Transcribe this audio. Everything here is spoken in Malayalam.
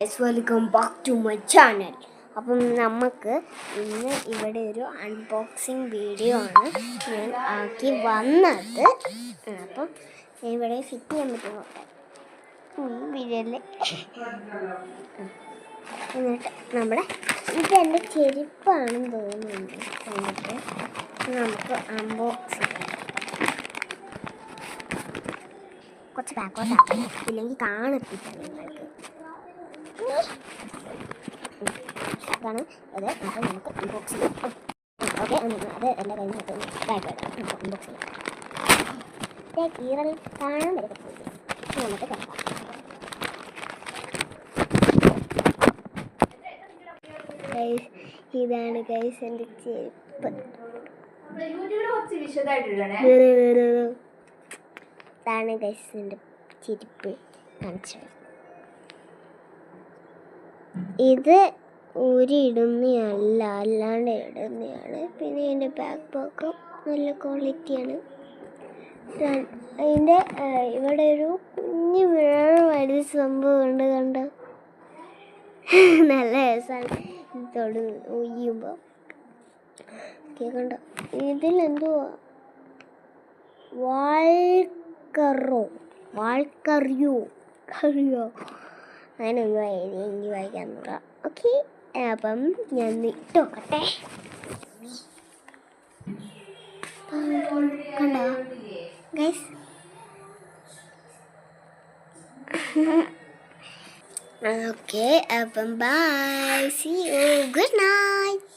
Welcome back to my channel. അപ്പം നമുക്ക് ഇന്ന് ഇവിടെ ഒരു അൺബോക്സിങ് വീഡിയോ ആണ് ഞാൻ ആക്കി വന്നത്. അപ്പം ഇവിടെ ഫിറ്റ് ചെയ്യാൻ പറ്റും വീഡിയോയിൽ. എന്നിട്ട് ഇതെൻ്റെ ചെരുപ്പാണെന്ന് തോന്നുന്നുണ്ട്. എന്നിട്ട് നമുക്ക് അൺബോക്സ് ചെയ്യാം. കുറച്ച് ബാക്കോട്ടാക്കാം, ഇല്ലെങ്കിൽ കാണത്തില്ല നിങ്ങൾക്ക്. ഇതാണ് അത്. അപ്പോൾ നമുക്ക് അൺബോക്സ് ചെയ്യാം. ഓക്കെ, അത് എല്ലാ കയ്യിൽ ബാക്ക് അൺബോക്സ് ചെയ്യാം. കീറൽ കാണാൻ വരത്തില്ല. നമുക്ക് കേൾക്കാം. ഇതാണ് ഗൈസ് എൻ്റെ ചെരുപ്പ്. ഇതാണ് ഗൈസ് എൻ്റെ ചെരുപ്പ്. കാണിച്ചു. ഇത് ഊരിയിടുന്നതല്ല, അല്ലാണ്ട് ഇടുന്നതാണ്. പിന്നെ ഇതിൻ്റെ ബാക്ക് പോക്കും നല്ല ക്വാളിറ്റിയാണ്. അതിൻ്റെ ഇവിടെ ഒരു കുഞ്ഞ് വലിയ സംഭവം ഉണ്ട്, കണ്ടോ? നല്ല രസമാണ് തൊട് ഒയ്യുമ്പോൾ. കണ്ടോ? ഇതിലെന്തുവാ വാൾക്കറിയോ അങ്ങനെയൊന്നും എനിക്ക് വായിക്കാൻ നോക്കാം. ഓക്കെ, അപ്പം ഞാൻ ഇട്ട് നോക്കട്ടെ. കണ്ടോ ഗൈസ്? ഓക്കെ, അപ്പം bye, see you, good night.